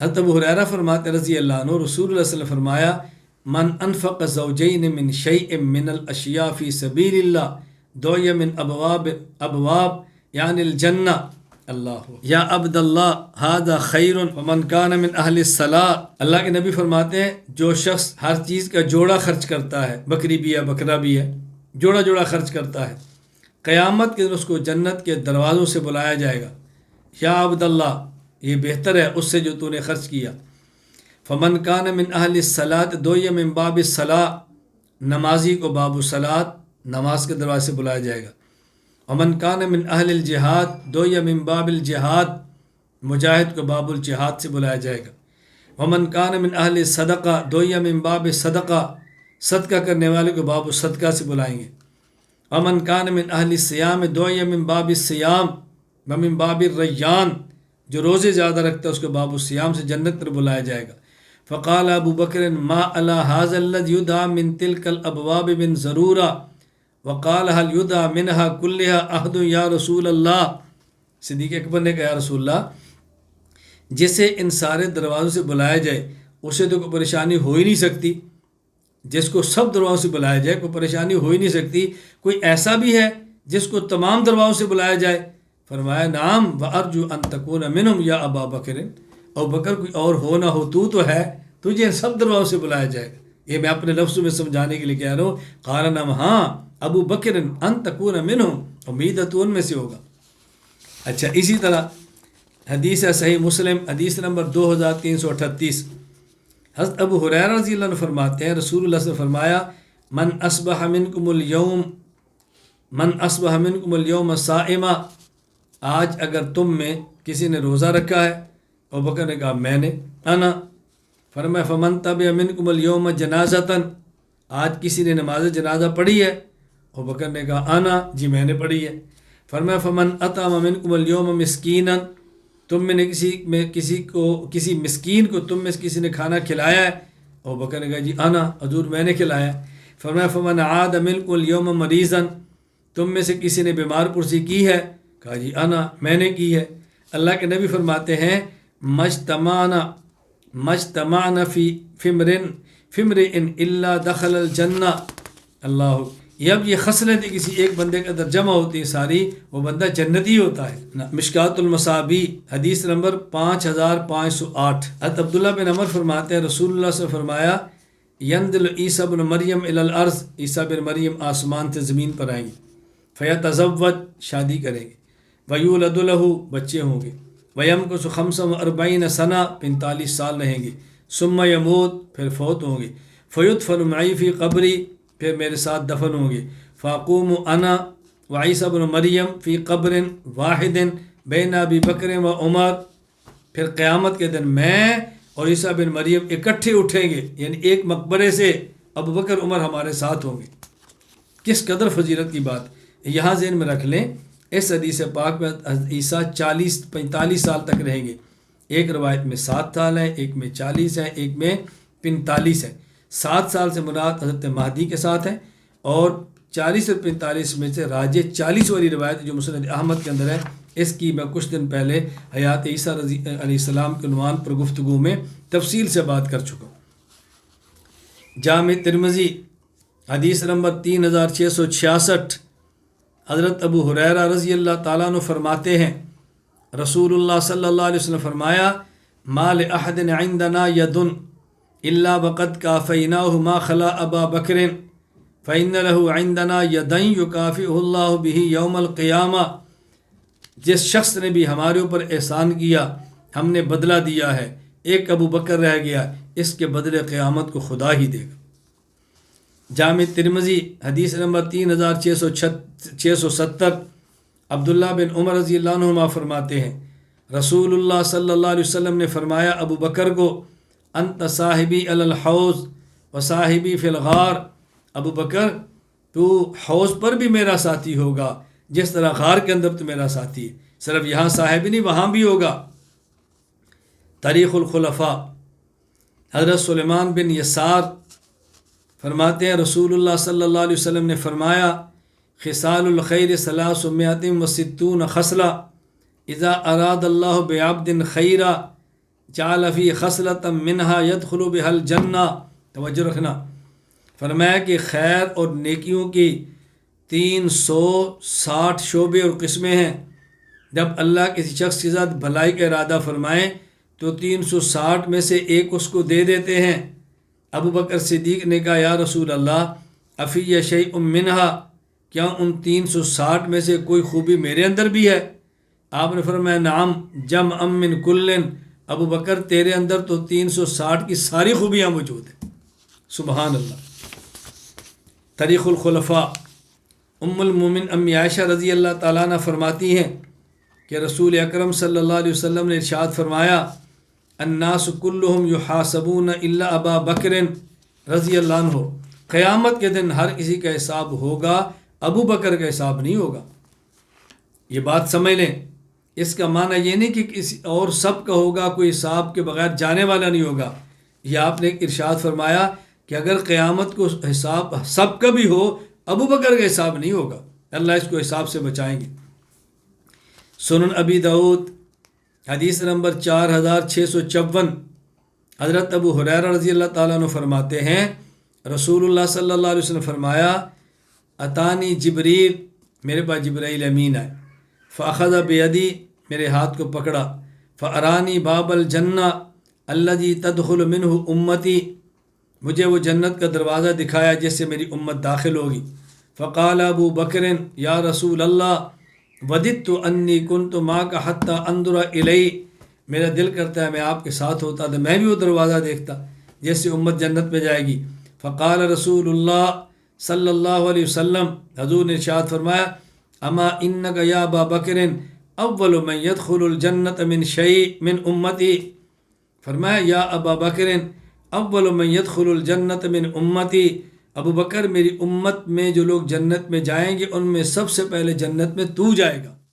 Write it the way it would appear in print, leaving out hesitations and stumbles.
حضرت ابو ہریرہ فرماتے رضی اللہ عنہ، رسول اللہ صلی اللہ علیہ وسلم فرمایا، من انفق زوجین من شیء من الاشیاء فی سبیل اللہ دعی من ابواب یعنی الجنہ اللہ یا عبد اللہ ھذا خیر ومن کان من اہل الصلاۃ۔ اللہ کے نبی فرماتے ہیں جو شخص ہر چیز کا جوڑا خرچ کرتا ہے، بکری بھی ہے بکرا بھی ہے، جوڑا جوڑا خرچ کرتا ہے، قیامت کے دن اس کو جنت کے دروازوں سے بلایا جائے گا، یا عبد اللہ، یہ بہتر ہے اس سے جو تو نے خرچ کیا۔ فمن کان من اہل الصلاۃ دعی من باب الصلاۃ، نمازی کو باب الصلاۃ نماز کے دروازے سے بلایا جائے گا۔ ومن کان من اہل الجہاد دعی من باب الجہاد، مجاہد کو باب الجہاد سے بلایا جائے گا۔ ومن کان من اہل صدقہ دعی من باب صدقہ، صدقہ کرنے والے کو باب الصدقہ سے بلائیں گے۔ ومن کان من اہل الصیام دعی من باب الصیام ومن باب الریان، جو روزے زیادہ رکھتا ہے اس کو باب الصیام سے جنت پر بلایا جائے گا۔ فقال ابو بکر ما علی ھذا الذی یدعى من تلک الابواب من ضرورہ وقال هل يدعى منها كلها احد یا رسول اللہ۔ صدیق اکبر نے کہا یا رسول اللہ، جسے ان سارے دروازوں سے بلایا جائے اسے تو کوئی پریشانی ہو ہی نہیں سکتی، جس کو سب دروازوں سے بلایا جائے کوئی پریشانی ہو ہی نہیں سکتی، کوئی ایسا بھی ہے جس کو تمام دروازوں سے بلایا جائے؟ فرمایا نعم وارجو ان تکون منہم یا ابا بکر، ابو بکر کوئی اور ہو نہ ہو تو ہے، تجھے ان سب دروازوں سے بلایا جائے گا۔ یہ میں اپنے لفظوں میں سمجھانے کے لیے کہہ رہا ہوں، قال نعم، ہاں ابو بکر ان تکون منہم، امید ہے تو ان میں سے ہوگا۔ اچھا، اسی طرح حدیث ہے صحیح مسلم حدیث نمبر 2338، حضرت ابو ہریرہ رضی اللہ عنہ فرماتے ہیں رسول اللہ صلی اللہ علیہ وسلم فرمایا، من اصبح منکم اليوم صائما، آج اگر تم میں کسی نے روزہ رکھا ہے، ابو بکر نے کہا میں نے، انا، فرمایا فمن تبع منکم اليوم جنازۃ، آج کسی نے نماز جنازہ پڑھی ہے، ابو بکر نے کہا انا، جی میں نے پڑھی ہے۔ فرمایا فمن اطعم منکم اليوم مسکینا، تم میں نے کسی مسکین کو تم میں سے کسی نے کھانا کھلایا ہے، ابو بکر نے کہا جی انا، حضور میں نے کھلایا۔ فرمایا فمن عاد منکم اليوم مریضا، تم میں سے کسی نے بیمار پرسی کی ہے، کہا جی انا، میں نے کی ہے۔ اللہ کے نبی فرماتے ہیں مجتمعنا فی امرئ الا دخل الجنہ، اللہ، یہ اب یہ خصلتیں کسی ایک بندے کے اندر جمع ہوتی ہیں ساری، وہ بندہ جنتی ہوتا ہے۔ مشکات المصابیح حدیث نمبر 5508، حضرت عبداللہ بن عمر فرماتے ہیں رسول اللہ صلی اللہ علیہ وسلم فرمایا، ینزل عیسیٰ بن مریم الی الارض، عیسیٰ بن مریم آسمان سے زمین پر آئیں گے، فیتزوج، شادی کریں گے، ویولد لہ، بچے ہوں گے، ویمکث 45 سنہ، 45 سال رہیں گے، ثم یموت، پھر فوت ہوں گے، فیدفن معی فی قبری، پھر میرے ساتھ دفن ہوں گے، فاقوم انا وعیسیٰ بن مریم فی قبر واحد بین ابی بکر و عمر، پھر قیامت کے دن میں اور عیسیٰ بن مریم اکٹھے اٹھیں گے، یعنی ایک مقبرے سے ابو بکر عمر ہمارے ساتھ ہوں گے۔ کس قدر فضیلت کی بات، یہاں ذہن میں رکھ لیں، اس حدیث پاک میں عیسیٰ 45 سال تک رہیں گے، ایک روایت میں 7 سال ہیں، ایک میں 40 ہیں، ایک میں 45 ہیں۔ 7 سال سے مراد حضرت مہدی کے ساتھ ہے، اور 40 اور 45 میں سے راجح 40 والی روایت جو مسند احمد کے اندر ہے، اس کی میں کچھ دن پہلے حیات عیسیٰ علیہ السلام کے عنوان پر گفتگو میں تفصیل سے بات کر چکا ہوں۔ جامع ترمذی حدیث نمبر 3666، حضرت ابو ہریرہ رضی اللہ تعالیٰ عنہ فرماتے ہیں رسول اللہ صلی اللہ علیہ وسلم فرمایا، ما لأحد عندنا ید الا وقد کافیناہ ما خلا ابا بکر فإن له عندنا یدین یکافئہ اللہ بہ یوم القیامہ، جس شخص نے بھی ہمارے اوپر احسان کیا ہم نے بدلہ دیا ہے، ایک ابو بکر رہ گیا، اس کے بدلے قیامت کو خدا ہی دے گا۔ جامع ترمذی حدیث نمبر 3670، عبداللہ بن عمر رضی اللہ عنہما فرماتے ہیں رسول اللہ صلی اللہ علیہ وسلم نے فرمایا ابو بکر کو، انت صاحبی علی الحوض و صاحبی فی الغار، ابو بکر تو حوض پر بھی میرا ساتھی ہوگا جس طرح غار کے اندر تو میرا ساتھی ہے، صرف یہاں صاحب نہیں وہاں بھی ہوگا۔ تاریخ الخلفاء حضرت سلیمان بن یسار فرماتے ہیں رسول اللہ صلی اللہ علیہ وسلم نے فرمایا، خصال الخیر 360 خصلہ اذا اراد اللہ بعبد خیرا جعل فی خصلۃ منہا یدخل بها الجنہ، توجہ رکھنا، فرمایا کہ خیر اور نیکیوں کی 360 شعبے اور قسمیں ہیں۔ جب اللہ کسی شخص کے ساتھ بھلائی کا ارادہ فرمائیں تو 360 میں سے ایک اس کو دے دیتے ہیں۔ ابو بکر صدیق نے کہا یا رسول اللہ افی شیء منہا، کیا ان 360 میں سے کوئی خوبی میرے اندر بھی ہے؟ آپ نے فرمایا نعم جمع من کلن، ابو بکر تیرے اندر تو 360 کی ساری خوبیاں موجود ہیں۔ سبحان اللہ۔ تاریخ الخلفاء ام المومن امی عائشہ رضی اللہ تعالیٰ عنہ فرماتی ہیں کہ رسول اکرم صلی اللہ علیہ وسلم نے ارشاد فرمایا الناس کلہم یحاسبون الا ابا بکر رضی اللہ عنہ، قیامت کے دن ہر کسی کا حساب ہوگا، ابو بکر کا حساب نہیں ہوگا۔ یہ بات سمجھ لیں، اس کا معنی یہ نہیں کہ کسی اور سب کا ہوگا، کوئی حساب کے بغیر جانے والا نہیں ہوگا۔ یہ آپ نے ارشاد فرمایا کہ اگر قیامت کو حساب سب کا بھی ہو، ابو بکر کا حساب نہیں ہوگا، اللہ اس کو حساب سے بچائیں گے۔ سنن ابی داؤد حدیث نمبر 4654، حضرت ابو ہریرہ رضی اللہ تعالیٰ عنہ فرماتے ہیں رسول اللہ صلی اللہ علیہ وسلم فرمایا اتانی جبریل، میرے پاس جبرائیل امین آئے، فاخذ بیدی، میرے ہاتھ کو پکڑا، فارانی باب الجنہ الذی تدخل منہ امتی، مجھے وہ جنت کا دروازہ دکھایا جس سے میری امت داخل ہوگی۔ فقال ابو بکر یا رسول اللہ وددت انی کنت معک حتی انظر الی، میرا دل کرتا ہے میں آپ کے ساتھ ہوتا تو میں بھی وہ دروازہ دیکھتا جس سے امت جنت میں جائے گی۔ فقال رسول اللہ صلی اللہ علیہ وسلم، حضور نے ارشاد فرمایا اما انک یا ابا بکر اول من يدخل الجنت من شیء من امتی، فرمایا یا ابا بکر اول من يدخل الجنت من امتی، ابو بکر میری امت میں جو لوگ جنت میں جائیں گے ان میں سب سے پہلے جنت میں تو جائے گا۔